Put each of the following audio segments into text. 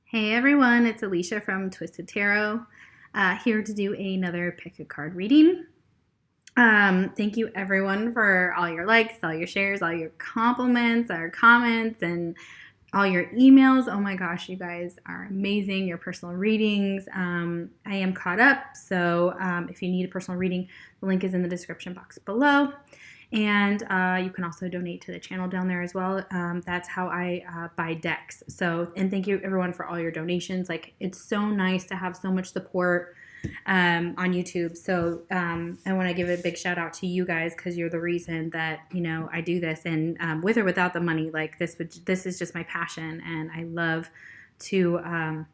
Hey everyone, it's Alicia from Twisted Tarot, here to do another pick a card reading. Thank you everyone for all your likes, all your shares, all your compliments, our comments, and all your emails. Oh my gosh, you guys are amazing. Your personal readings. I am caught up, so if you need a personal reading, the link is in the description box below. And you can also donate to the channel down there as well. That's how I buy decks. So, and thank you everyone for all your donations. Like, it's so nice to have so much support on YouTube. So I want to give a big shout out to you guys because you're the reason that I do this. And with or without the money, like this is just my passion, and I love to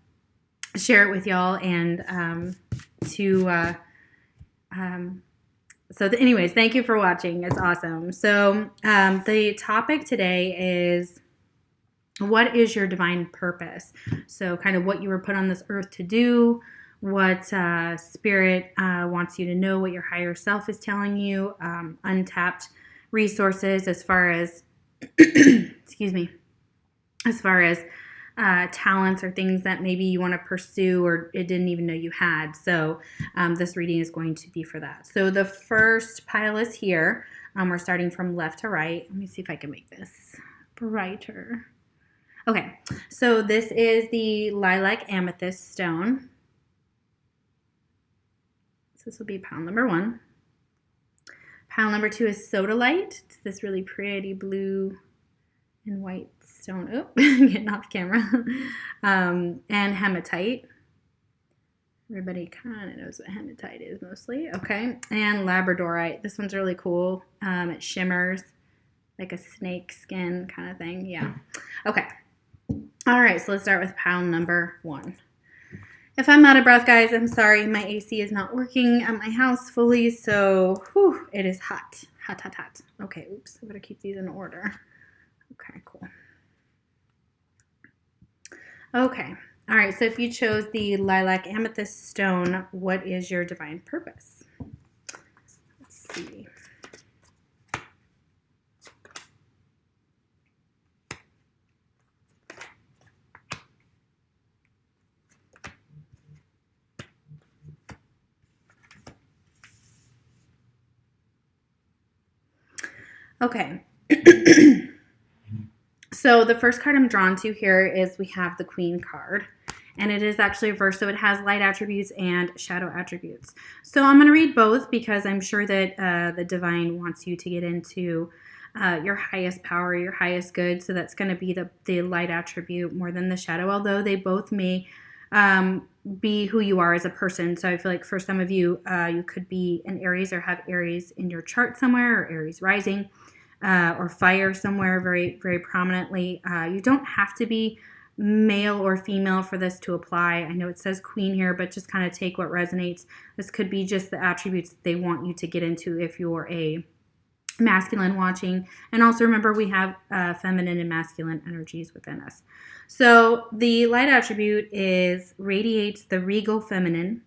share it with y'all and anyways, thank you for watching. It's awesome. So the topic today is, what is your divine purpose? So kind of what you were put on this earth to do, what spirit wants you to know, what your higher self is telling you, untapped resources as far as, excuse me, as far as talents or things that maybe you want to pursue or it didn't even know you had. So this reading is going to be for that. So the first pile is here. We're starting from left to right. Let me see if I can make this brighter. Okay, so this is the Lilac Amethyst stone. So this will be pile number 1. Pile number 2 is Sodalite. It's this really pretty blue and white stone. Oh, getting off camera. And Hematite. Everybody kind of knows what Hematite is mostly. Okay. And Labrodorite. This one's really cool. It shimmers like a snake skin kind of thing. Yeah. Okay. All right. So let's start with pile number 1. If I'm out of breath, guys, I'm sorry. My AC is not working at my house fully. So it is hot. Hot, hot, hot. Okay. Oops. I better keep these in order. Okay, cool. Okay. All right. So if you chose the Lilac Amethyst stone, what is your divine purpose? Let's see. Okay. So the first card I'm drawn to here is we have the Queen card. And it is actually a verse, so it has light attributes and shadow attributes. So I'm going to read both because I'm sure that the divine wants you to get into your highest power, your highest good. So that's going to be the light attribute more than the shadow, although they both may be who you are as a person. So I feel like for some of you, you could be an Aries or have Aries in your chart somewhere, or Aries rising, or fire somewhere very, very prominently. You don't have to be male or female for this to apply. I know it says Queen here, but just kind of take what resonates. This could be just the attributes that they want you to get into if you're a masculine watching. And also remember, we have feminine and masculine energies within us. So the light attribute is radiates the regal feminine,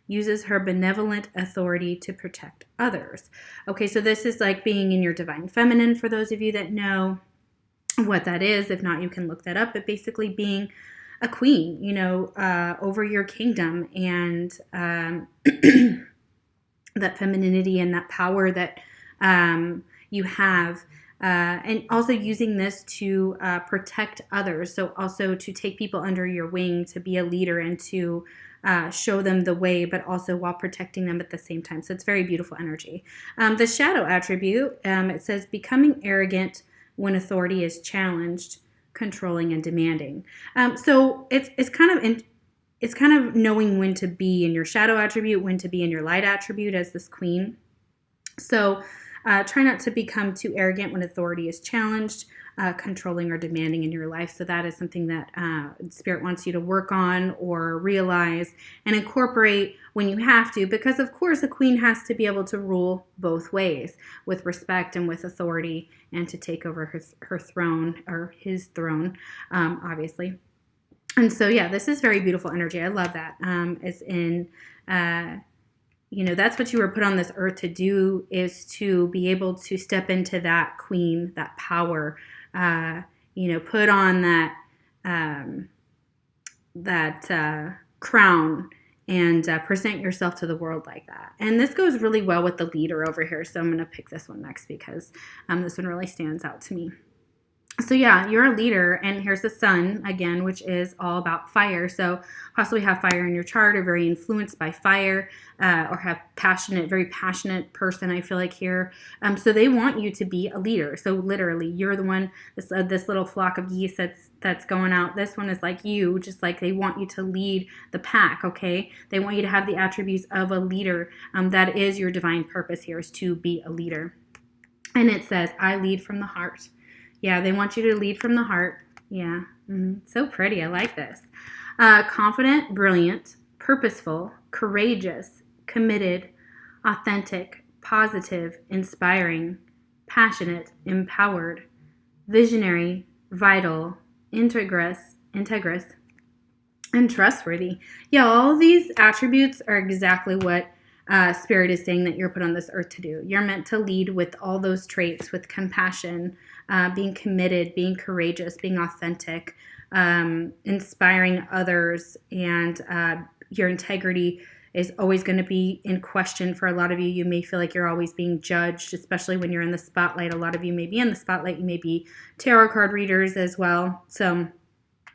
uses her benevolent authority to protect others. Okay, so this is like being in your divine feminine for those of you that know what that is. If not, you can look that up. But basically being a queen, over your kingdom, and that femininity and that power that you have, and also using this to protect others. So also to take people under your wing, to be a leader, and to show them the way, but also while protecting them at the same time. So it's very beautiful energy. The shadow attribute, it says becoming arrogant when authority is challenged, controlling and demanding. So it's kind of knowing when to be in your shadow attribute, when to be in your light attribute as this queen. So try not to become too arrogant when authority is challenged, controlling or demanding in your life. So that is something that Spirit wants you to work on or realize and incorporate when you have to, because of course a queen has to be able to rule both ways, with respect and with authority, and to take over her throne, or his throne, obviously. And so yeah, this is very beautiful energy. I love that. It's in that's what you were put on this earth to do, is to be able to step into that queen, that power, put on that crown and present yourself to the world like that. And this goes really well with the leader over here. So I'm going to pick this one next because this one really stands out to me. So yeah, you're a leader, and here's the sun again, which is all about fire. So possibly have fire in your chart, or very influenced by fire, or have very passionate person, I feel like here. So they want you to be a leader. So literally, you're the one, this little flock of geese that's going out. This one is like you, just like they want you to lead the pack, okay? They want you to have the attributes of a leader. That is your divine purpose here, is to be a leader. And it says, I lead from the heart. Yeah, they want you to lead from the heart. Yeah, so pretty. I like this. Confident, brilliant, purposeful, courageous, committed, authentic, positive, inspiring, passionate, empowered, visionary, vital, integrous, and trustworthy. Yeah, all of these attributes are exactly what Spirit is saying that you're put on this earth to do. You're meant to lead with all those traits, with compassion, being committed, being courageous, being authentic, inspiring others, and your integrity is always going to be in question for a lot of you. You may feel like you're always being judged, especially when you're in the spotlight. A lot of you may be in the spotlight. You may be tarot card readers as well. So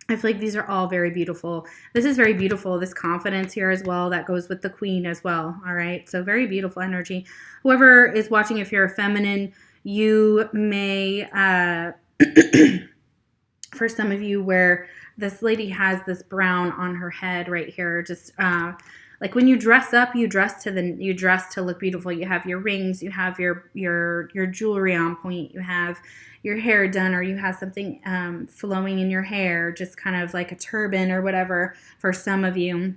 I feel like these are all very beautiful. This is very beautiful, this confidence here as well. That goes with the queen as well, all right? So very beautiful energy. Whoever is watching, if you're a feminine, you may, for some of you, where this lady has this brown on her head right here, just like when you dress up, you dress to look beautiful. You have your rings, you have your jewelry on point, you have your hair done, or you have something flowing in your hair, just kind of like a turban or whatever for some of you,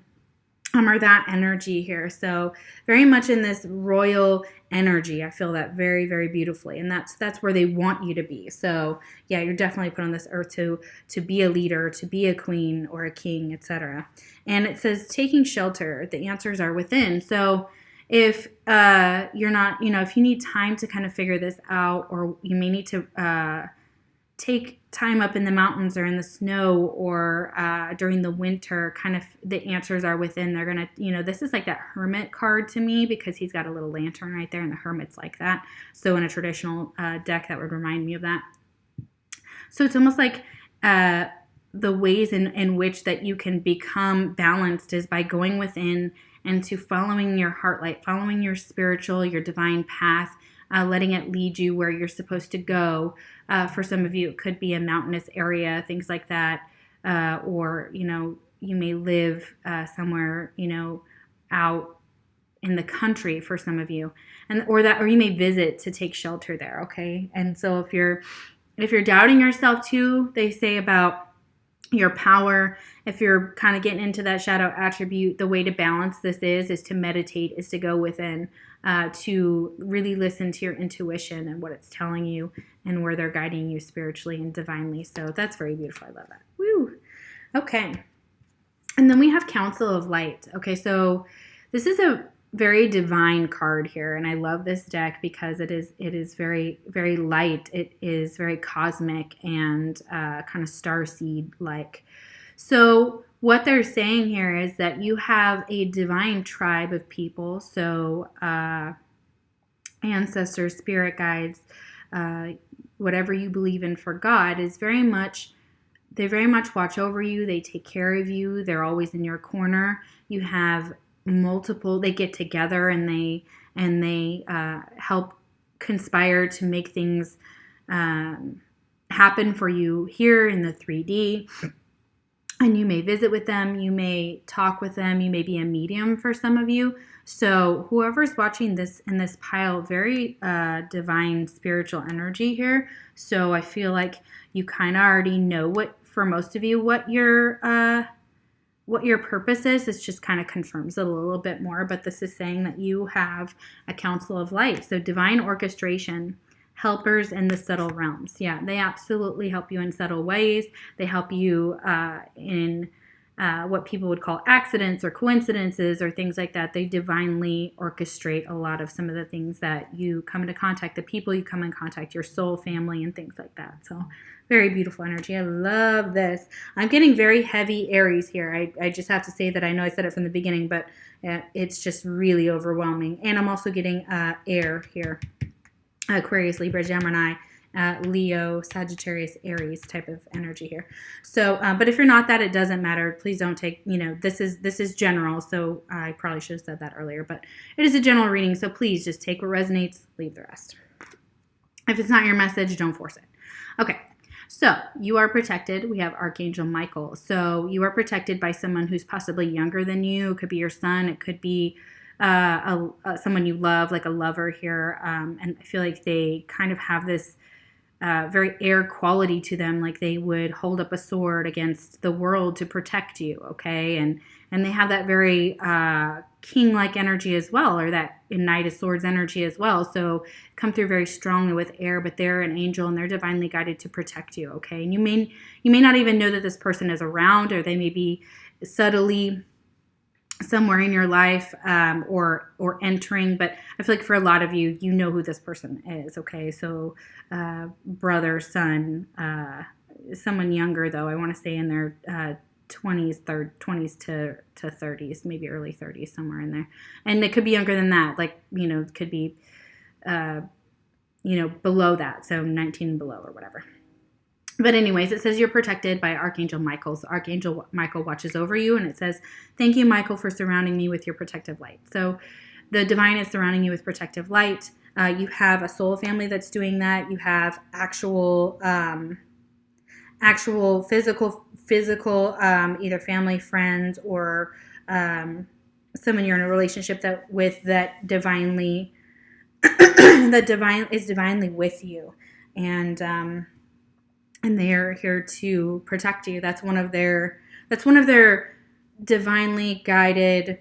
or that energy here. So very much in this royal energy. I feel that very, very beautifully, and that's where they want you to be. So yeah, you're definitely put on this earth to be a leader, to be a queen or a king, etc. And it says taking shelter. The answers are within. So if you're not, if you need time to kind of figure this out, or you may need to take time up in the mountains or in the snow, or during the winter, kind of the answers are within. They're going to, this is like that hermit card to me, because he's got a little lantern right there, and the hermit's like that. So in a traditional deck, that would remind me of that. So it's almost like the ways in which that you can become balanced is by going within and to following your heart light, following your spiritual, your divine path, letting it lead you where you're supposed to go. For some of you, it could be a mountainous area, things like that. Or, you may live somewhere, out in the country for some of you. Or you may visit to take shelter there, okay? And so if you're doubting yourself too, they say about your power, if you're kind of getting into that shadow attribute, the way to balance this is to meditate, is to go within, to really listen to your intuition and what it's telling you and where they're guiding you spiritually and divinely. So that's very beautiful. I love that. Woo. Okay. And then we have Council of Light. Okay, so this is a very divine card here, and I love this deck because it is very, very light. It is very cosmic and kind of starseed like. So what they're saying here is that you have a divine tribe of people, so ancestors, spirit guides, whatever you believe in for God, they very much watch over you. They take care of you. They're always in your corner. You have multiple, they get together and they help conspire to make things happen for you here in the 3D. And you may visit with them, you may talk with them, you may be a medium for some of you. So whoever's watching this in this pile, very divine spiritual energy here. So I feel like you kind of already know for most of you, what your purpose is. This just kind of confirms it a little bit more, but this is saying that you have a council of light. So divine orchestration, helpers in the subtle realms. Yeah, they absolutely help you in subtle ways. They help you in what people would call accidents or coincidences or things like that. They divinely orchestrate a lot of some of the things that you come into contact, the people you come in contact, your soul family, and things like that. So very beautiful energy. I love this. I'm getting very heavy Aries here. I just have to say that. I know I said it from the beginning, but it's just really overwhelming. And I'm also getting air here. Aquarius, Libra, Gemini, Leo, Sagittarius, Aries type of energy here. So, but if you're not that, it doesn't matter. Please don't take, this is general. So I probably should have said that earlier, but it is a general reading. So please just take what resonates, leave the rest. If it's not your message, don't force it. Okay. So you are protected. We have Archangel Michael. So you are protected by someone who's possibly younger than you. It could be your son. It could be someone you love, like a lover here. And I feel like they kind of have this very air quality to them, like they would hold up a sword against the world to protect you, okay? And they have that very king-like energy as well, or that Knight of Swords energy as well. So come through very strongly with air, but they're an angel and they're divinely guided to protect you, okay? And you may not even know that this person is around, or they may be subtly somewhere in your life or entering, but I feel like for a lot of you, you know who this person is, okay? So brother, son, someone younger though, I want to say in their 20s to 30s, maybe early 30s, somewhere in there. And it could be younger than that, like, it could be, below that, so 19 and below or whatever. But anyways, it says you're protected by Archangel Michael. So Archangel Michael watches over you, and it says, thank you, Michael, for surrounding me with your protective light. So the divine is surrounding you with protective light. You have a soul family that's doing that. You have actual physical, either family, friends, or someone you're in a relationship that divinely, is divinely with you. And they are here to protect you. That's one of their divinely guided,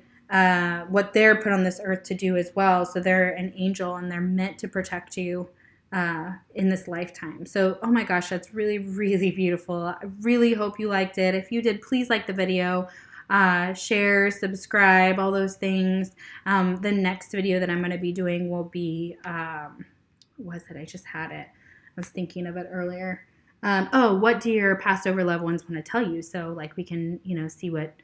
what they're put on this earth to do as well. So they're an angel and they're meant to protect you in this lifetime. So, oh my gosh, that's really, really beautiful. I really hope you liked it. If you did, please like the video, share, subscribe, all those things. The next video that I'm going to be doing will be, was it? I just had it. I was thinking of it earlier. What do your passed over loved ones want to tell you? So like we can, see what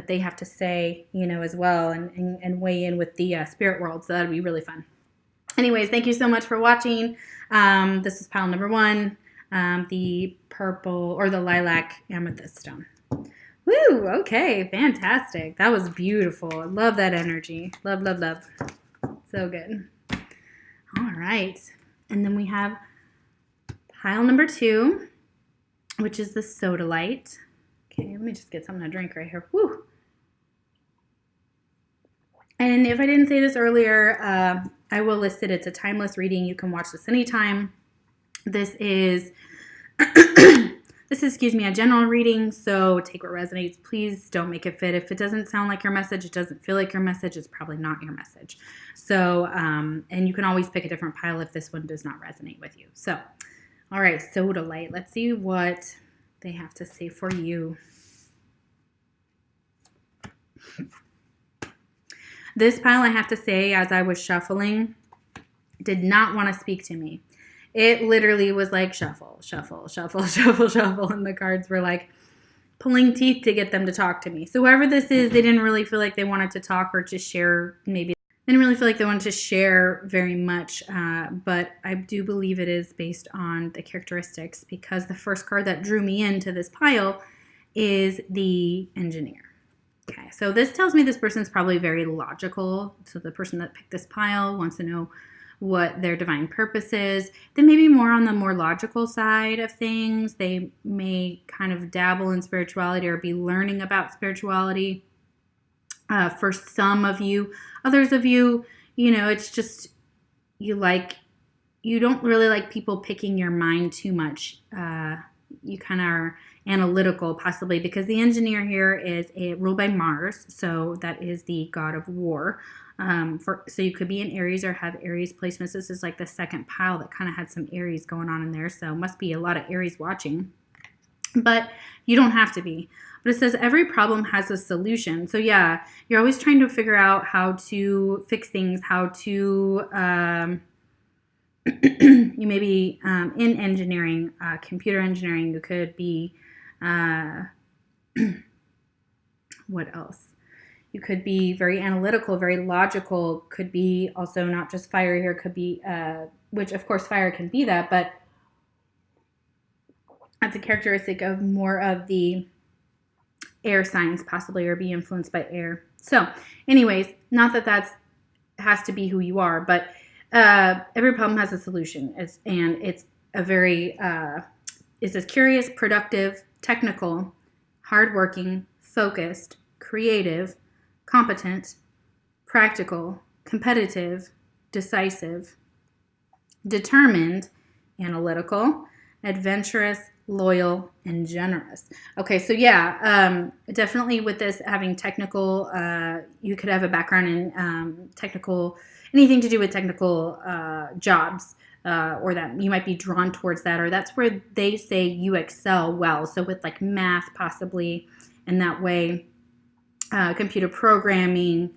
they have to say, as well, and weigh in with the spirit world. So that'd be really fun. Anyways, thank you so much for watching. This is pile number 1, the purple or the lilac amethyst stone. Woo! Okay, fantastic. That was beautiful. I love that energy. Love, love, love. So good. All right. And then we have pile number 2, which is the Sodalite. Okay, let me just get something to drink right here. Woo! And if I didn't say this earlier, I will list it. It's a timeless reading. You can watch this anytime. This is, a general reading, so take what resonates. Please don't make it fit. If it doesn't sound like your message, it doesn't feel like your message, it's probably not your message. So, and you can always pick a different pile if this one does not resonate with you. So, all right, Sodalite. Let's see what they have to say for you. This pile, I have to say, as I was shuffling, did not want to speak to me. It literally was like shuffle, shuffle, shuffle, shuffle, shuffle, and the cards were like pulling teeth to get them to talk to me. So whoever this is, they didn't really feel like they wanted to talk or to share, maybe. They didn't really feel like they wanted to share very much, but I do believe it is based on the characteristics, because the first card that drew me into this pile is the Engineer. Okay, so this tells me this person's probably very logical. So the person that picked this pile wants to know what their divine purpose is. They may be more on the more logical side of things. They may kind of dabble in spirituality or be learning about spirituality. For some of you, others of you, it's just you don't really like people picking your mind too much. You kind of are analytical, possibly, because the Engineer here is ruled by Mars, so that is the god of war. So you could be in Aries or have Aries placements. This is like the second pile that kind of had some Aries going on in there, so must be a lot of Aries watching. but you don't have to be. But it says every problem has a solution. So yeah, you're always trying to figure out how to fix things, how to, you may be in engineering, computer engineering. You could be, what else? You could be very analytical, very logical. Could be also not just fire here. Could be, which of course fire can be that, but that's a characteristic of more of the air signs possibly, or be influenced by air. So anyways, not that that's has to be who you are, but every problem has a solution. It's a very, it says curious, productive, technical, hardworking, focused, creative, competent, practical, competitive, decisive, determined, analytical, adventurous, loyal, and generous. Okay, so yeah, definitely with this having technical, you could have a background in technical, anything to do with technical jobs, or that you might be drawn towards that, or that's where they say you excel well. So with like math possibly, in that way, computer programming,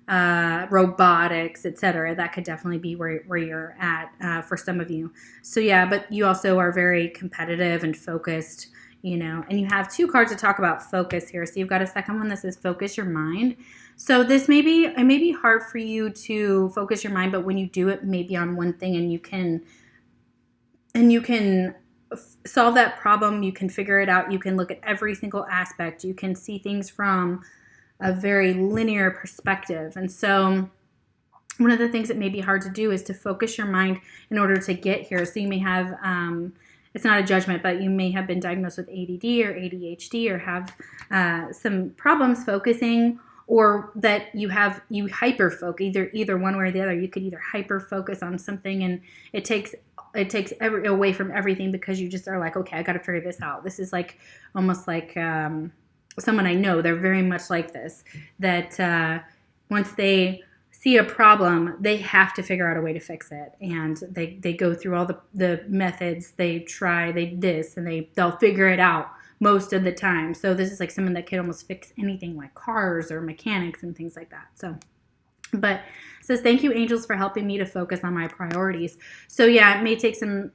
robotics, etc. That could definitely be where you're at for some of you. So yeah, but you also are very competitive and focused, and you have 2 cards to talk about focus here. So you've got a second one that says focus your mind. So it may be hard for you to focus your mind, but when you do it maybe on one thing and you can solve that problem, you can figure it out, you can look at every single aspect, you can see things from a very linear perspective. And so one of the things that may be hard to do is to focus your mind in order to get here. So you may have, it's not a judgment, but you may have been diagnosed with ADD or ADHD, or have some problems focusing, or that you hyper focus, either one way or the other. You could either hyper focus on something and it takes away from everything, because you just are like, okay, I got to figure this out. This is like almost like someone I know. They're very much like this, that once they see a problem, they have to figure out a way to fix it, and they go through all the methods. They try, and they'll figure it out most of the time. So this is like someone that could almost fix anything, like cars or mechanics and things like that. So, but it says, thank you, angels, for helping me to focus on my priorities. So yeah, it may take some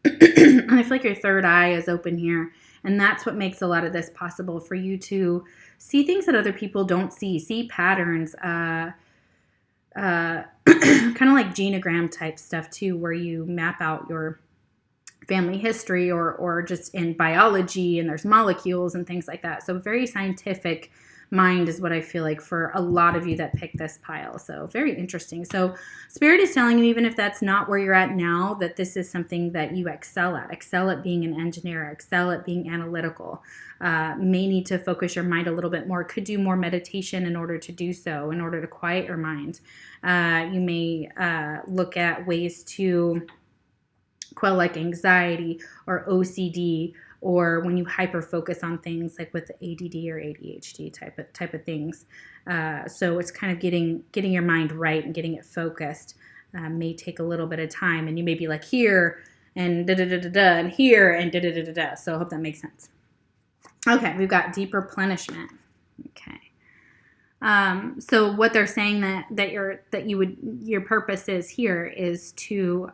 I feel like your third eye is open here, and that's what makes a lot of this possible, for you to see things that other people don't see patterns, kind of like genogram type stuff too, where you map out your family history, or just in biology, and there's molecules and things like that. So very scientific mind is what I feel like for a lot of you that pick this pile. So very interesting. So Spirit is telling you, even if that's not where you're at now, that this is something that you excel at being an engineer, excel at being analytical. May need to focus your mind a little bit more, could do more meditation in order to do so, in order to quiet your mind. You may look at ways to quell like anxiety or OCD, or when you hyper focus on things like with the ADD or ADHD type of things. So it's kind of getting your mind right and getting it focused may take a little bit of time, and you may be like here and da da da da da, and here and da da da da da. So I hope that makes sense. Okay, we've got deep replenishment. Okay. So what they're saying that your purpose is here is to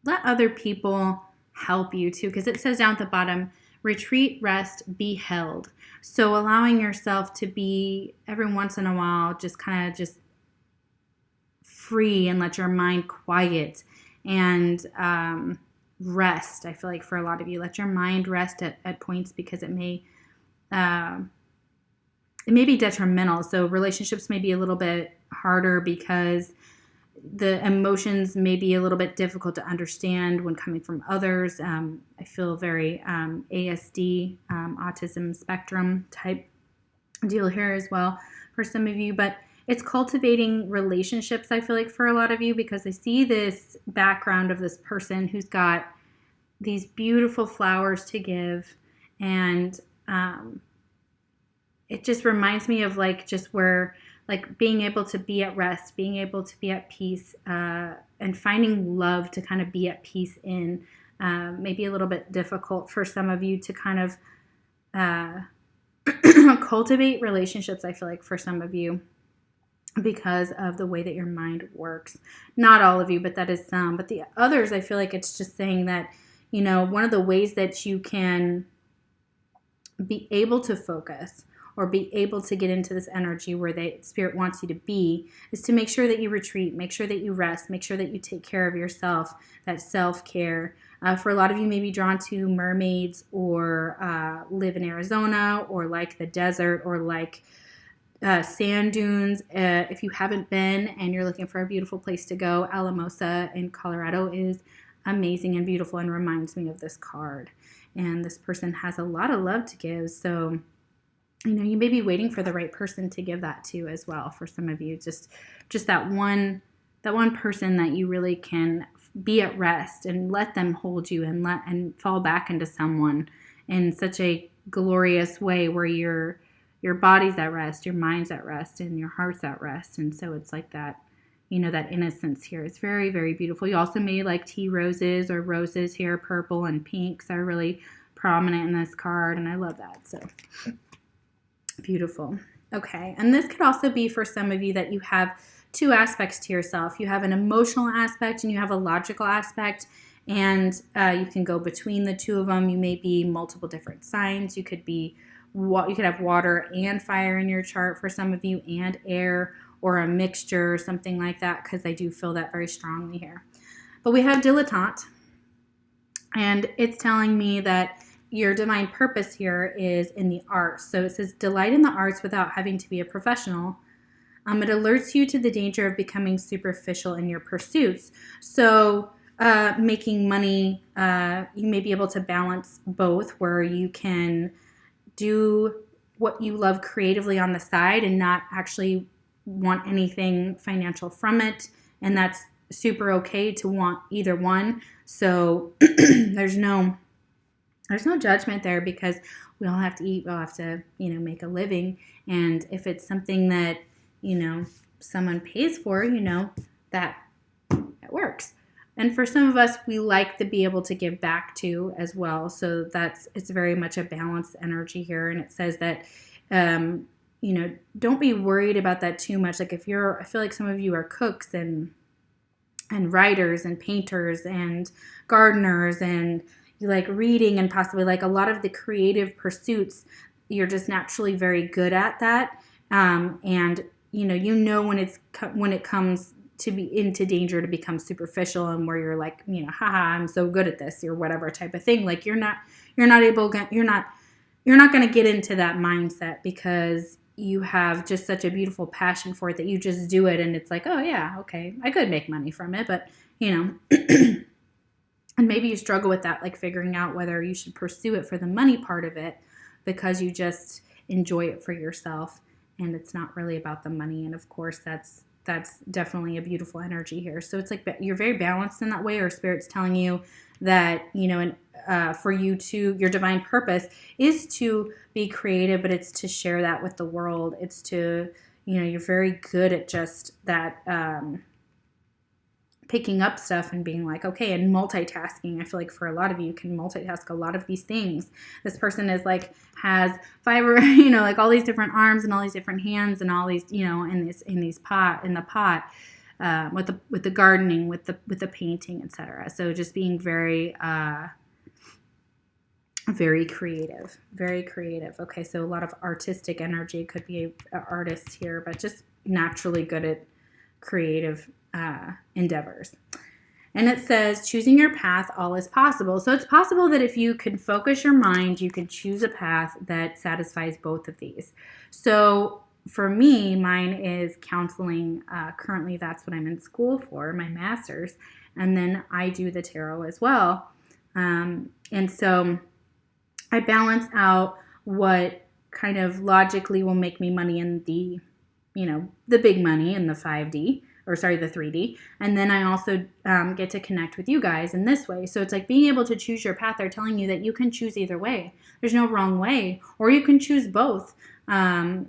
let other people help you too, because it says down at the bottom, retreat, rest, be held. So allowing yourself to be every once in a while just kind of just free, and let your mind quiet and rest. I feel like for a lot of you, let your mind rest at points, because it may be detrimental. So relationships may be a little bit harder, because the emotions may be a little bit difficult to understand when coming from others. I feel very ASD, autism spectrum type deal here as well for some of you. But it's cultivating relationships, I feel like, for a lot of you, because I see this background of this person who's got these beautiful flowers to give. And it just reminds me of like just where, like being able to be at rest, being able to be at peace, and finding love to kind of be at peace in. maybe a little bit difficult for some of you to kind of cultivate relationships, I feel like, for some of you, because of the way that your mind works. Not all of you, but that is some. But the others, I feel like it's just saying that, one of the ways that you can be able to focus or be able to get into this energy where the Spirit wants you to be is to make sure that you retreat, make sure that you rest, make sure that you take care of yourself, that self-care. For a lot of you may be drawn to mermaids or live in Arizona or like the desert or like sand dunes. If you haven't been and you're looking for a beautiful place to go, Alamosa in Colorado is amazing and beautiful and reminds me of this card. And this person has a lot of love to give. So, you may be waiting for the right person to give that to as well. For some of you, just that one person that you really can be at rest and let them hold you and fall back into someone in such a glorious way where your body's at rest, your mind's at rest, and your heart's at rest. And so it's like that, that innocence here. It's very, very beautiful. You also may like tea roses or roses here. Purple and pinks are really prominent in this card, and I love that. So beautiful. Okay, and this could also be for some of you that you have two aspects to yourself. You have an emotional aspect and you have a logical aspect, and you can go between the two of them. You may be multiple different signs. You could have water and fire in your chart for some of you, and air, or a mixture or something like that, because I do feel that very strongly here. But we have dilettante, and it's telling me that your divine purpose here is in the arts. So it says, delight in the arts without having to be a professional. It alerts you to the danger of becoming superficial in your pursuits. So making money, you may be able to balance both, where you can do what you love creatively on the side and not actually want anything financial from it. And that's super okay to want either one. So there's no judgment there, because we all have to eat. We all have to, make a living. And if it's something that, someone pays for, that works. And for some of us, we like to be able to give back to as well. So it's very much a balanced energy here. And it says that, don't be worried about that too much. Like I feel like some of you are cooks and writers and painters and gardeners, and you like reading, and possibly like a lot of the creative pursuits, you're just naturally very good at that. And when it comes to be into danger to become superficial, and where you're like, haha, I'm so good at this, or whatever type of thing. Like you're not going to get into that mindset, because you have just such a beautiful passion for it that you just do it. And it's like, oh yeah, okay, I could make money from it, but and maybe you struggle with that, like figuring out whether you should pursue it for the money part of it, because you just enjoy it for yourself and it's not really about the money. And of course, that's definitely a beautiful energy here. So it's like you're very balanced in that way, or Spirit's telling you that, for you to, your divine purpose is to be creative, but it's to share that with the world. It's to, you're very good at just that, picking up stuff and being like, okay, and multitasking. I feel like for a lot of you can multitask a lot of these things. This person is like, has fiber, like all these different arms and all these different hands and all these, in the pot, with the gardening, with the painting, etc. So just being very, very creative, very creative. Okay. So a lot of artistic energy, could be an artist here, but just naturally good at creative endeavors. And it says, choosing your path, all is possible. So it's possible that if you can focus your mind, you can choose a path that satisfies both of these. So for me, mine is counseling. Currently, that's what I'm in school for, my master's. And then I do the tarot as well. And so I balance out what kind of logically will make me money in the big money in the 5D. The 3D. And then I also get to connect with you guys in this way. So it's like being able to choose your path. They're telling you that you can choose either way. There's no wrong way, or you can choose both. And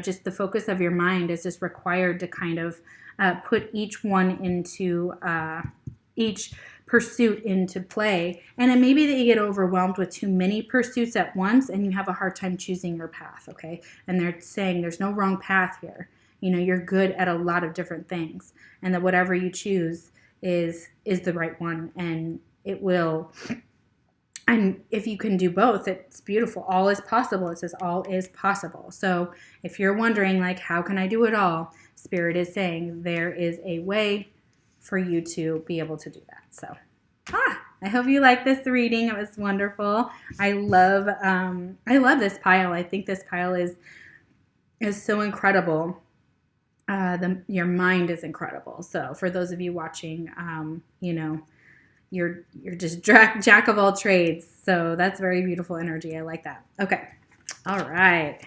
just the focus of your mind is just required to kind of put each one into each pursuit into play. And it may be that you get overwhelmed with too many pursuits at once and you have a hard time choosing your path, okay? And they're saying there's no wrong path here. You know, you're good at a lot of different things, and that whatever you choose is the right one, and it will. And if you can do both, it's beautiful. All is possible. It says all is possible. So if you're wondering, like, how can I do it all? Spirit is saying there is a way for you to be able to do that. So, I hope you like this reading. It was wonderful. I love this pile. I think this pile is so incredible. Your mind is incredible. So for those of you watching, you know, you're just jack of all trades. So that's very beautiful energy. I like that. Okay. All right.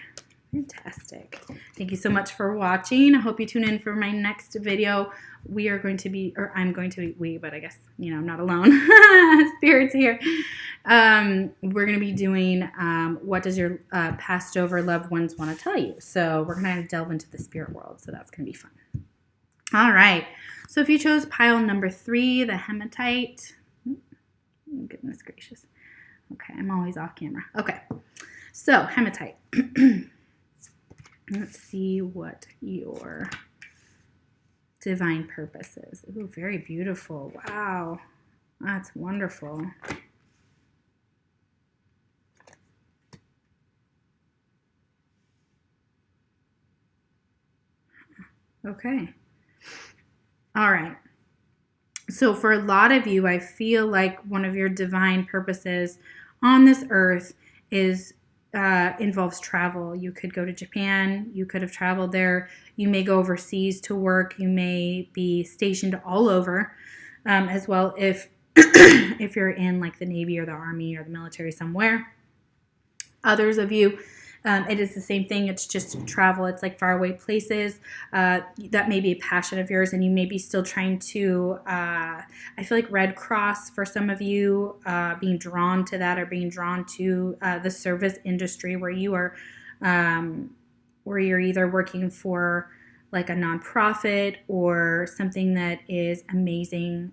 Fantastic. Thank you so much for watching. I hope you tune in for my next video. We are going to be, or I'm going to be, but I guess, you know, I'm not alone. Spirit's here. We're going to be doing what does your passed over loved ones want to tell you? So we're going to delve into the spirit world. So that's going to be fun. All right. So if you chose pile number 3, the Hematite. Goodness gracious. Okay, I'm always off camera. Okay. So Hematite. Let's see what your divine purpose is. Ooh, very beautiful. Wow. That's wonderful. Okay. All right. So for a lot of you, I feel like one of your divine purposes on this earth is involves travel. You could go to Japan. You could have traveled there. You may go overseas to work. You may be stationed all over, as well if if you're in like the Navy or the Army or the military somewhere. Others of you, it is the same thing. It's just travel. It's like faraway places. That may be a passion of yours, and you may be still trying to, I feel like Red Cross for some of you, being drawn to that or being drawn to the service industry where you are, where you're either working for like a nonprofit or something that is amazing,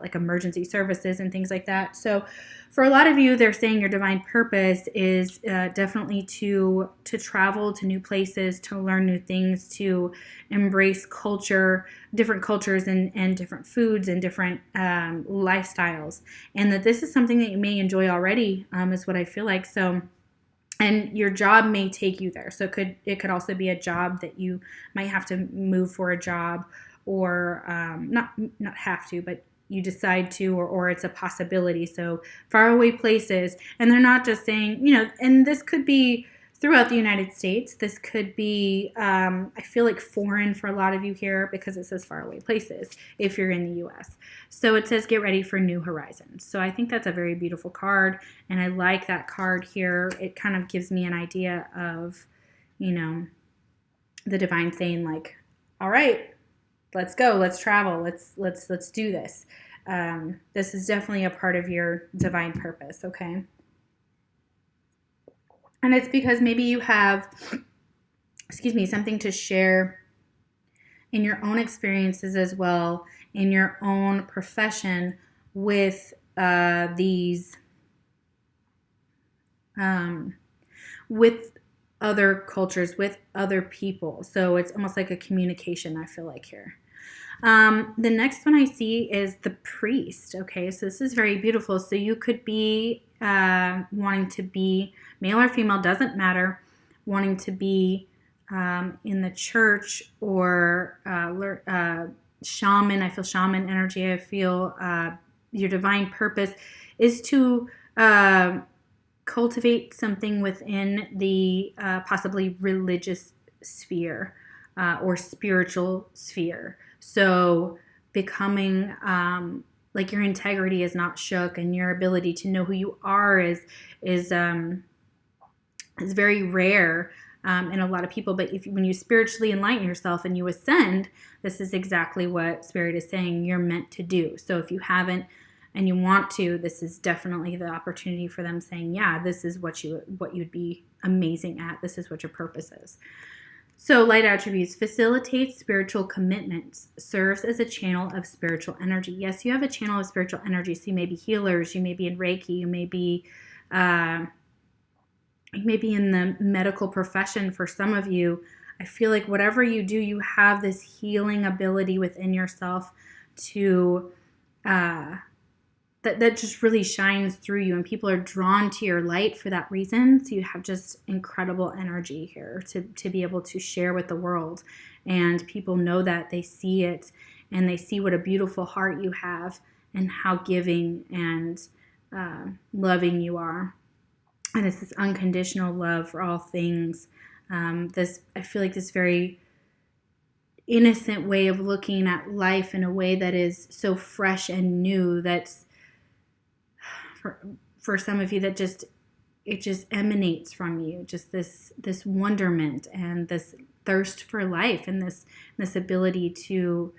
like emergency services and things like that. So for a lot of you, they're saying your divine purpose is definitely to travel to new places, to learn new things, to embrace culture, different cultures and different foods and different lifestyles. And that this is something that you may enjoy already, is what I feel like. So, and your job may take you there. So it could also be a job that you might have to move for a job, or not have to, but you decide to, or it's a possibility. So faraway places, and they're not just saying, you know, and this could be throughout the United States. This could be, I feel like foreign for a lot of you here because it says faraway places if you're in the U.S. So it says get ready for new horizons. So I think that's a very beautiful card, and I like that card here. It kind of gives me an idea of, you know, the divine saying like, all right, let's go, let's travel, let's do this. This is definitely a part of your divine purpose, okay? And it's because maybe you have, something to share in your own experiences as well, in your own profession with these, with other cultures, with other people. So it's almost like a communication, I feel like here. The next one I see is the priest. Okay, so this is very beautiful. So you could be wanting to be male or female, doesn't matter, wanting to be in the church or shaman. I feel shaman energy. I feel your divine purpose is to cultivate something within the possibly religious sphere or spiritual sphere. So becoming like your integrity is not shook, and your ability to know who you are is very rare in a lot of people. But when you spiritually enlighten yourself and you ascend, this is exactly what Spirit is saying you're meant to do. So if you haven't and you want to, this is definitely the opportunity for them saying, yeah, this is what you'd be amazing at. This is what your purpose is. So light attributes: facilitates spiritual commitments, serves as a channel of spiritual energy. Yes, you have a channel of spiritual energy. So you may be healers, you may be in Reiki, you may be in the medical profession. For some of you, I feel like whatever you do, you have this healing ability within yourself to that just really shines through you, and people are drawn to your light for that reason. So you have just incredible energy here to be able to share with the world, and people know that, they see it, and they see what a beautiful heart you have and how giving and loving you are. And it's this unconditional love for all things. I feel like this very innocent way of looking at life in a way that is so fresh and new, that's for some of you, that it just emanates from you, just this wonderment and this thirst for life, and this ability to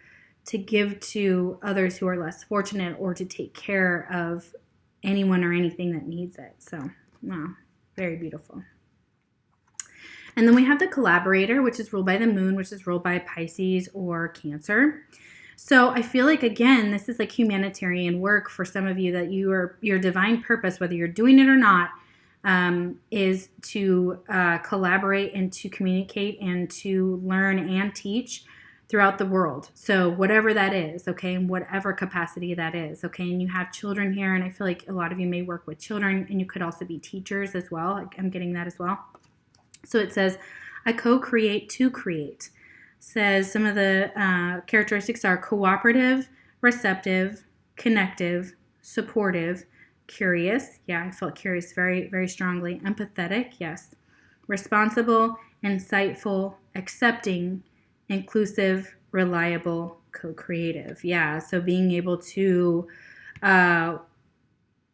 give to others who are less fortunate, or to take care of anyone or anything that needs it. So, wow, very beautiful. And then we have the Collaborator, which is ruled by the moon, which is ruled by Pisces or Cancer. So I feel like, again, this is like humanitarian work for some of you, that your divine purpose, whether you're doing it or not, is to collaborate and to communicate and to learn and teach throughout the world. So whatever that is, okay, in whatever capacity that is, okay, and you have children here, and I feel like a lot of you may work with children, and you could also be teachers as well. I'm getting that as well. So it says, I co-create to create. Says some of the characteristics are cooperative, receptive, connective, supportive, curious. Yeah, I felt curious very, very strongly. Empathetic, yes. Responsible, insightful, accepting, inclusive, reliable, co-creative. Yeah, so being able to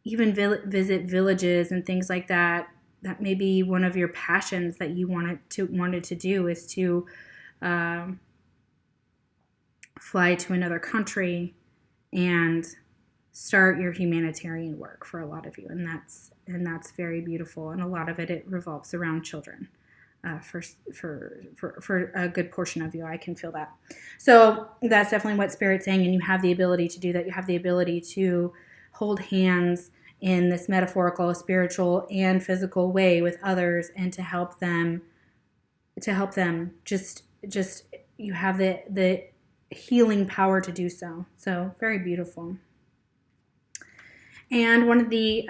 even visit villages and things like that. That may be one of your passions that you wanted to do, is to fly to another country and start your humanitarian work for a lot of you, and that's very beautiful. And a lot of it revolves around children. For a good portion of you, I can feel that. So that's definitely what Spirit's saying, and you have the ability to do that. You have the ability to hold hands in this metaphorical, spiritual, and physical way with others, and to help them just you have the healing power to do so. So very beautiful. And one of the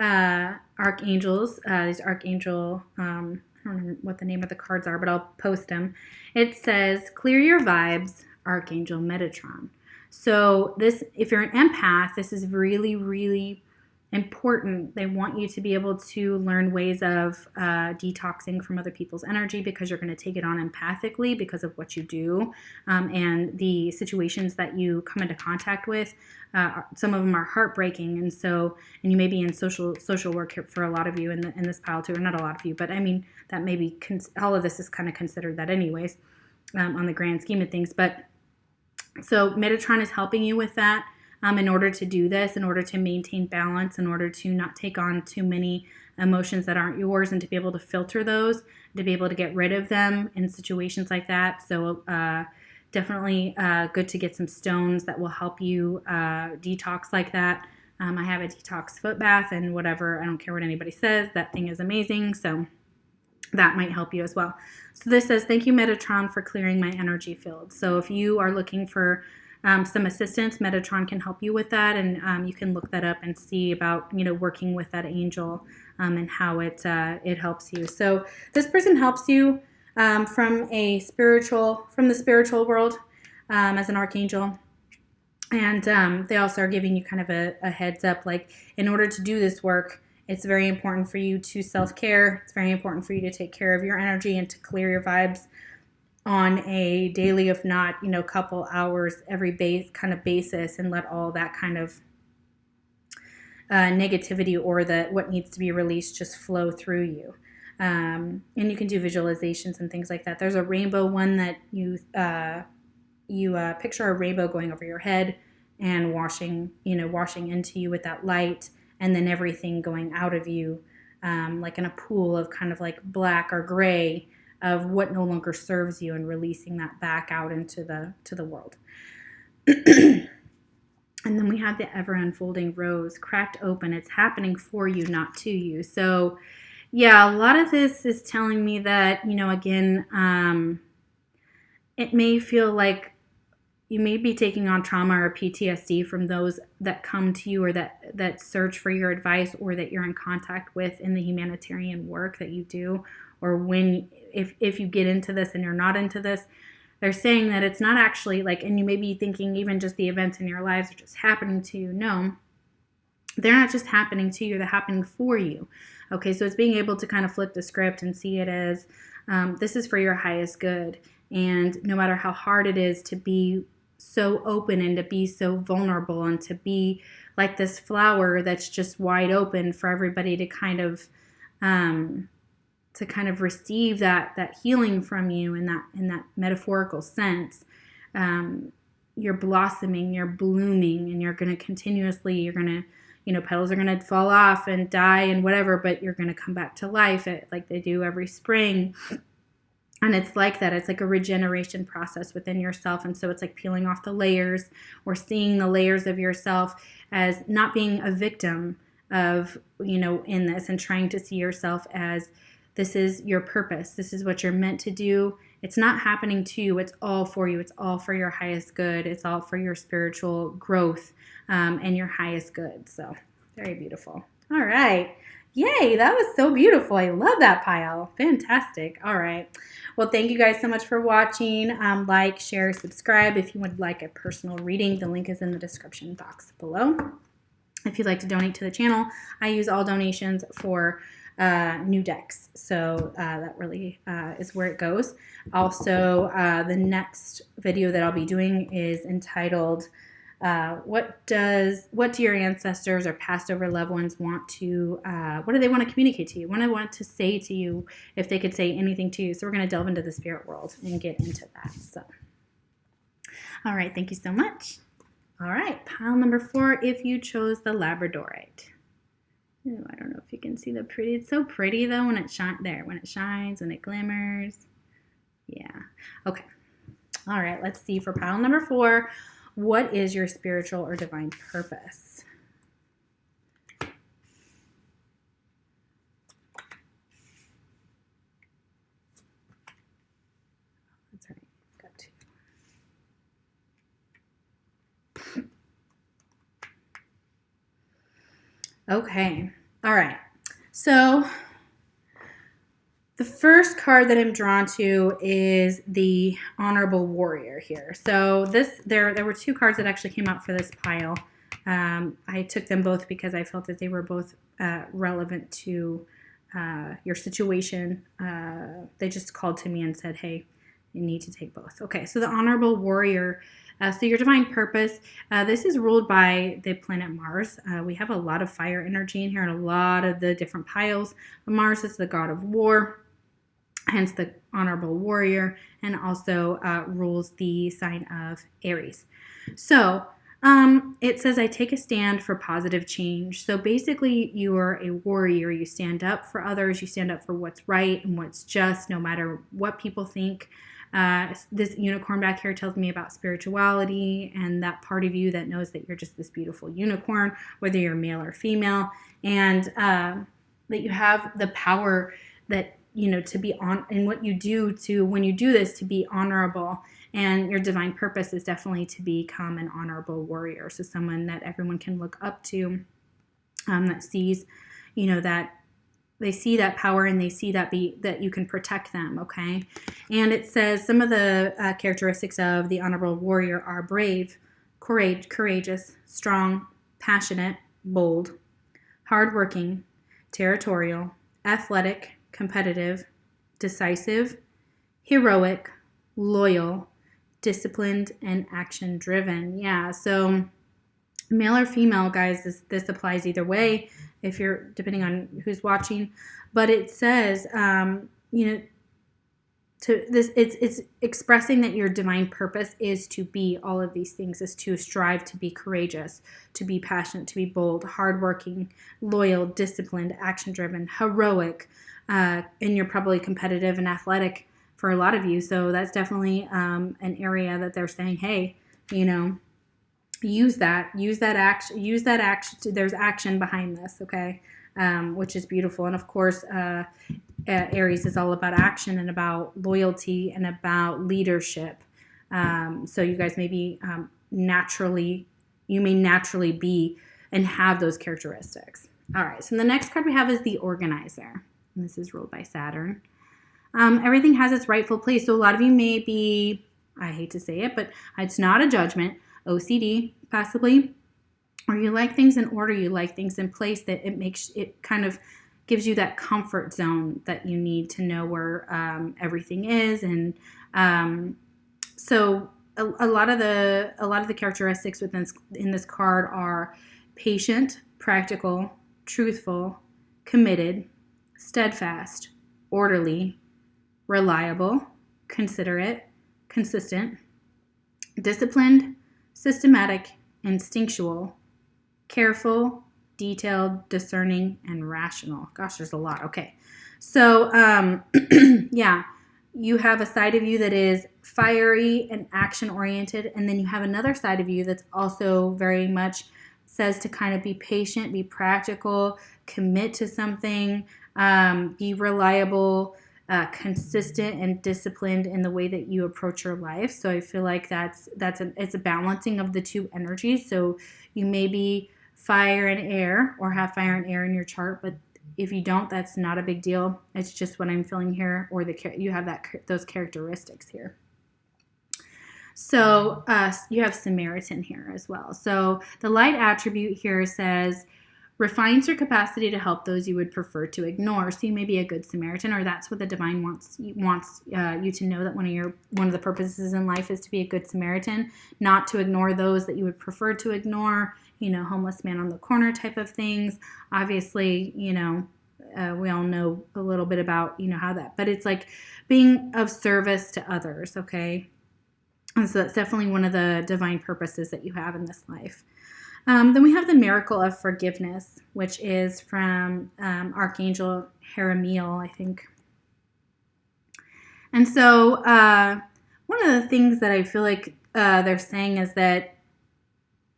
archangels, these archangel, I don't know what the name of the cards are, but I'll post them. It says, clear your vibes, Archangel Metatron. So this, if you're an empath, this is really, really important. They want you to be able to learn ways of detoxing from other people's energy, because you're going to take it on empathically because of what you do, and the situations that you come into contact with. Some of them are heartbreaking, and you may be in social work here for a lot of you in this pile too, or not a lot of you, but I mean that maybe all of this is kind of considered that anyways, on the grand scheme of things. But so Metatron is helping you with that. In order to do this, in order to maintain balance, in order to not take on too many emotions that aren't yours, and to be able to filter those, to be able to get rid of them in situations like that. So definitely good to get some stones that will help you detox like that. I have a detox foot bath and whatever. I don't care what anybody says. That thing is amazing. So that might help you as well. So this says, thank you, Metatron, for clearing my energy field. So if you are looking for some assistance, Metatron can help you with that, and you can look that up and see about working with that angel and how it helps you. So this person helps you from the spiritual world as an archangel, and they also are giving you kind of a heads up, like in order to do this work, it's very important for you to self-care. It's very important for you to take care of your energy and to clear your vibes on a daily, if not, couple hours every basis, and let all that kind of negativity or what needs to be released just flow through you. And you can do visualizations and things like that. There's a rainbow one that you picture a rainbow going over your head and washing into you with that light, and then everything going out of you, like in a pool of kind of like black or gray, of what no longer serves you and releasing that back out into the world. And then we have the ever unfolding rose, cracked open. It's happening for you, not to you. So yeah, a lot of this is telling me that, again, it may feel like you may be taking on trauma or PTSD from those that come to you or that search for your advice or that you're in contact with in the humanitarian work that you do, or if you get into this and you're not into this. They're saying that it's not actually and you may be thinking even just the events in your lives are just happening to you. No, they're not just happening to you, they're happening for you. Okay, so it's being able to kind of flip the script and see it as this is for your highest good. And no matter how hard it is to be so open and to be so vulnerable and to be like this flower that's just wide open for everybody to kind of receive that healing from you in that metaphorical sense. You're blossoming, you're blooming, and you're going to petals are going to fall off and die and whatever, but you're going to come back to life like they do every spring. And it's like that. It's like a regeneration process within yourself. And so it's like peeling off the layers or seeing the layers of yourself as not being a victim of, in this, and trying to see yourself as this is your purpose. This is what you're meant to do. It's not happening to you. It's all for you. It's all for your highest good. It's all for your spiritual growth and your highest good. So very beautiful. All right. Yay. That was so beautiful. I love that pile. Fantastic. All right. Well, thank you guys so much for watching. Like, share, subscribe. If you would like a personal reading, the link is in the description box below. If you'd like to donate to the channel, I use all donations for new decks. So that really is where it goes. Also, the next video that I'll be doing is entitled, what do your ancestors or past over loved ones what do they want to communicate to you? What do they want to say to you if they could say anything to you? So we're going to delve into the spirit world and get into that. So, all right. Thank you so much. All right. Pile number 4, if you chose the Labrodorite. Ooh, I don't know if you can see the pretty. It's so pretty though when it shines, when it glimmers. Yeah. Okay. All right. Let's see for pile number 4. What is your spiritual or divine purpose? That's right. Got 2. Okay. All right. So the first card that I'm drawn to is the Honorable Warrior here. So there were 2 cards that actually came out for this pile. I took them both because I felt that they were both relevant to your situation. They just called to me and said, hey, you need to take both. Okay, so the Honorable Warrior. So your divine purpose, this is ruled by the planet Mars. We have a lot of fire energy in here and a lot of the different piles. Mars is the god of war, hence the Honorable Warrior, and also rules the sign of Aries. So it says, I take a stand for positive change. So basically you are a warrior. You stand up for others. You stand up for what's right and what's just, no matter what people think. This unicorn back here tells me about spirituality and that part of you that knows that you're just this beautiful unicorn, whether you're male or female, and that you have the power that, to be on in what you do, to when you do this, to be honorable. And your divine purpose is definitely to become an honorable warrior. So someone that everyone can look up to, that sees, that they see that power and they see that you can protect them, okay? And it says some of the characteristics of the honorable warrior are brave, courageous, strong, passionate, bold, hardworking, territorial, athletic, competitive, decisive, heroic, loyal, disciplined, and action-driven. Yeah, so male or female, guys, this applies either way if you're, depending on who's watching. But it says, it's expressing that your divine purpose is to be all of these things, is to strive to be courageous, to be passionate, to be bold, hardworking, loyal, disciplined, action-driven, heroic, and you're probably competitive and athletic for a lot of you. So that's definitely an area that they're saying, hey, use that action. There's action behind this. Okay. Which is beautiful. And of course, Aries is all about action and about loyalty and about leadership. So you guys may be naturally be and have those characteristics. All right. So the next card we have is the Organizer. And this is ruled by Saturn. Everything has its rightful place. So a lot of you may be, I hate to say it, but it's not a judgment, OCD possibly, or you like things in order, you like things in place, that it kind of gives you that comfort zone that you need to know where everything is. And so a lot of the characteristics in this card are patient, practical, truthful, committed, steadfast, orderly, reliable, considerate, consistent, disciplined, systematic, instinctual, careful, detailed, discerning, and rational. Gosh, there's a lot. Okay. So, yeah, you have a side of you that is fiery and action-oriented, and then you have another side of you that's also very much says to kind of be patient, be practical, commit to something, be reliable, consistent and disciplined in the way that you approach your life. So I feel like it's a balancing of the two energies. So you may be fire and air or have fire and air in your chart, but if you don't, that's not a big deal. It's just what I'm feeling here, or you have those characteristics here. So you have Samaritan here as well. So the light attribute here says refines your capacity to help those you would prefer to ignore. So you may be a good Samaritan, or that's what the divine wants you to know, that one of the purposes in life is to be a good Samaritan, not to ignore those that you would prefer to ignore. Homeless man on the corner type of things. Obviously, we all know a little bit about how that, but it's like being of service to others. Okay, and so that's definitely one of the divine purposes that you have in this life. Then we have the miracle of forgiveness, which is from Archangel Heramiel, I think. And so one of the things that I feel like they're saying is that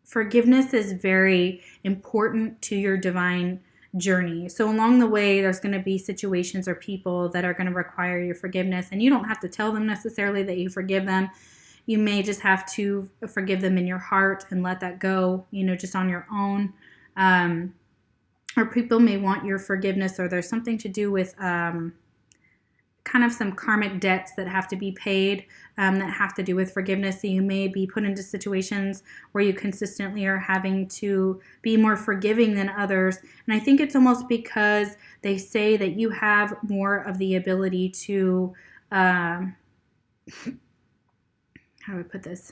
forgiveness is very important to your divine journey. So along the way, there's going to be situations or people that are going to require your forgiveness, and you don't have to tell them necessarily that you forgive them. You may just have to forgive them in your heart and let that go, just on your own. Or people may want your forgiveness, or there's something to do with kind of some karmic debts that have to be paid that have to do with forgiveness. So you may be put into situations where you consistently are having to be more forgiving than others. And I think it's almost because they say that you have more of the ability to, how do I put this?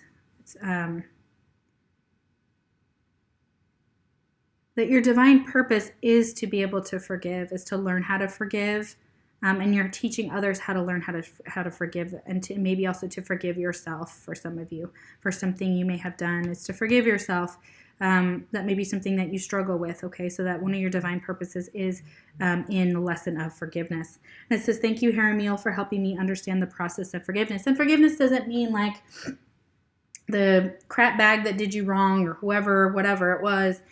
That your divine purpose is to be able to forgive, is to learn how to forgive. And you're teaching others how to learn how to forgive, and to maybe also to forgive yourself. For some of you, for something you may have done, is to forgive yourself. That may be something that you struggle with. Okay, so that one of your divine purposes is in the lesson of forgiveness. And it says, "Thank you, Heramiel, for helping me understand the process of forgiveness." And forgiveness doesn't mean like the crap bag that did you wrong, or whatever it was,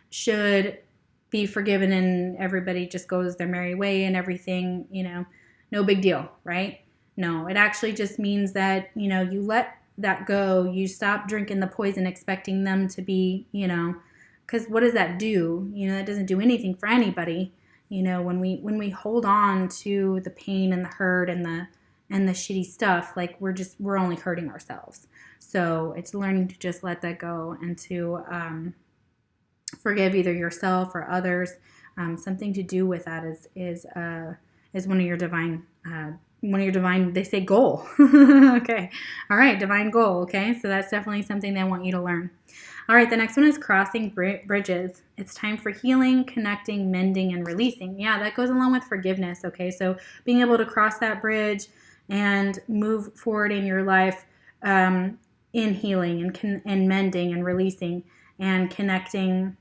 should be forgiven and everybody just goes their merry way and everything, no big deal, right? No, it actually just means that, you let that go. You stop drinking the poison expecting them to be, because what does that do? That doesn't do anything for anybody. When we hold on to the pain and the hurt and the shitty stuff, like we're only hurting ourselves. So it's learning to just let that go and to, forgive either yourself or others. Something to do with that is one of your divine, they say goal. Okay. All right. Divine goal. Okay. So that's definitely something they want you to learn. All right. The next one is crossing bridges. It's time for healing, connecting, mending, and releasing. Yeah, that goes along with forgiveness. Okay. So being able to cross that bridge and move forward in your life, in healing and mending and releasing and connecting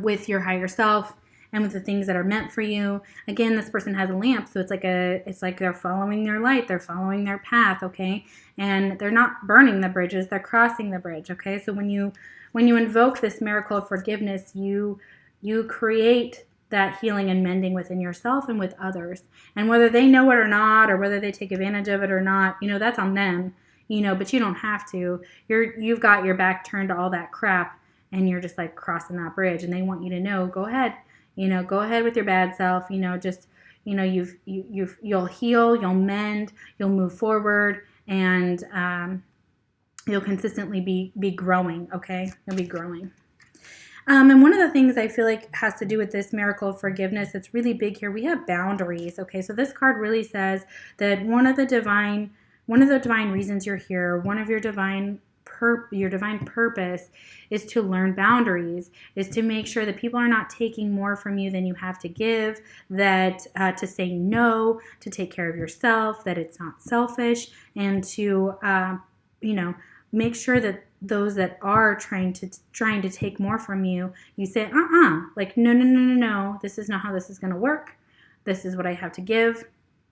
with your higher self and with the things that are meant for you. Again, this person has a lamp, so it's like they're following their light, they're following their path, okay? And they're not burning the bridges, they're crossing the bridge, okay? So when you invoke this miracle of forgiveness, you create that healing and mending within yourself and with others. And whether they know it or not, or whether they take advantage of it or not, that's on them, but you don't have to. You've got your back turned to all that crap, and you're just like crossing that bridge, and they want you to know, go ahead, go ahead with your bad self, just, you'll heal, you'll mend, you'll move forward, and you'll consistently be growing, okay? You'll be growing. And one of the things I feel like has to do with this miracle of forgiveness, it's really big here. We have boundaries, okay? So this card really says that one of the divine reasons you're here, one of your divine purpose is to learn boundaries, is to make sure that people are not taking more from you than you have to give, that to say no, to take care of yourself, that it's not selfish, and to make sure that those that are trying to take more from you, you say, like, no, this is not how this is going to work. This is what I have to give.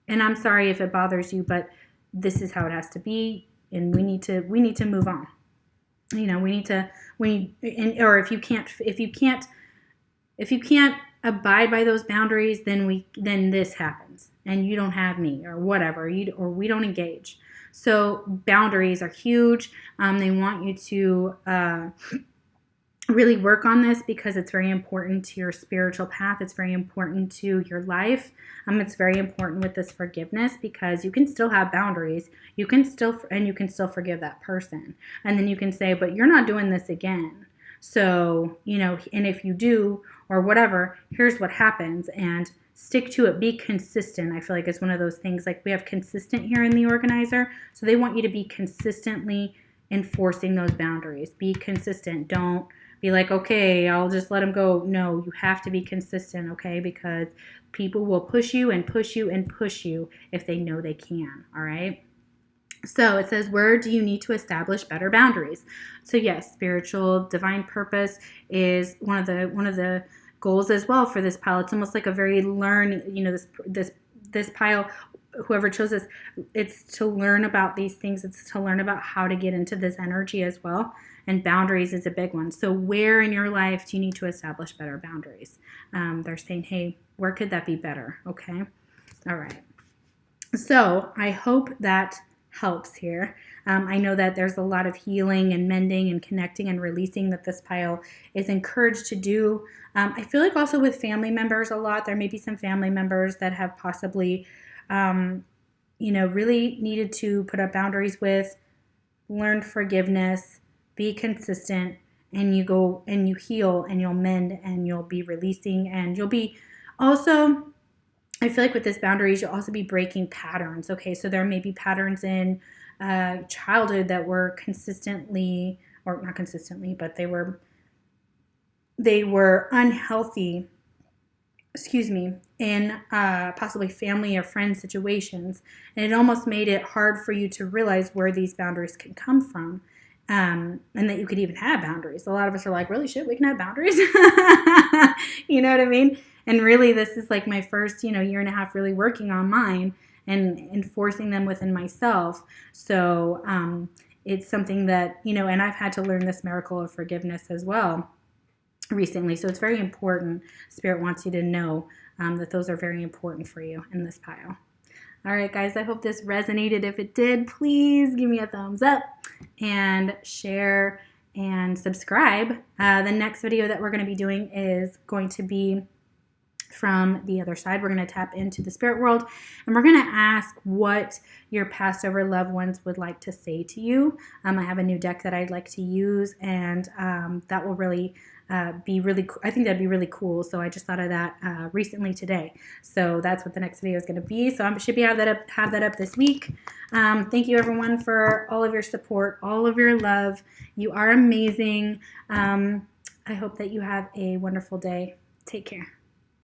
And I'm sorry if it bothers you, but this is how it has to be. And we need to move on. Or if you can't abide by those boundaries, then this happens and you don't have me or whatever, or we don't engage. So boundaries are huge. They want you to really work on this because it's very important to your spiritual path. It's very important to your life. It's very important with this forgiveness because you can still have boundaries. You can still forgive that person. And then you can say, but you're not doing this again. So, and if you do or whatever, here's what happens, and stick to it. Be consistent. I feel like it's one of those things, like we have consistent here in the organizer. So they want you to be consistently enforcing those boundaries. Be consistent. Don't be like, okay, I'll just let them go. No, you have to be consistent, okay? Because people will push you and push you and push you if they know they can, all right? So it says, where do you need to establish better boundaries? So yes, spiritual divine purpose is one of the goals as well for this pile. It's almost like a very this pile, whoever chose this, it's to learn about these things. It's to learn about how to get into this energy as well. And boundaries is a big one. So where in your life do you need to establish better boundaries? They're saying, hey, where could that be better? Okay. All right. So I hope that helps here. I know that there's a lot of healing and mending and connecting and releasing that this pile is encouraged to do. I feel like also with family members a lot, there may be some family members that have possibly, really needed to put up boundaries with, learned forgiveness, be consistent, and you go and you heal and you'll mend and you'll be releasing and you'll be also, I feel like with this boundaries, you'll also be breaking patterns. Okay, so there may be patterns in childhood that were consistently, or not consistently, but they were unhealthy, in possibly family or friend situations. And it almost made it hard for you to realize where these boundaries can come from. And that you could even have boundaries. A lot of us are like, really, shit, we can have boundaries? You know what I mean? And really, this is like my first, year and a half really working on mine and enforcing them within myself. So it's something that, and I've had to learn this miracle of forgiveness as well recently. So it's very important. Spirit wants you to know that those are very important for you in this pile. All right, guys, I hope this resonated. If it did, please give me a thumbs up and share and subscribe. The next video that we're going to be doing is going to be from the other side. We're going to tap into the spirit world, and we're going to ask what your passed over loved ones would like to say to you. I have a new deck that I'd like to use, and that will really be really cool. I think that'd be really cool. So I just thought of that recently today. So that's what the next video is going to be. So I should have that up this week. Thank you everyone for all of your support, all of your love. You are amazing. I hope that you have a wonderful day. Take care.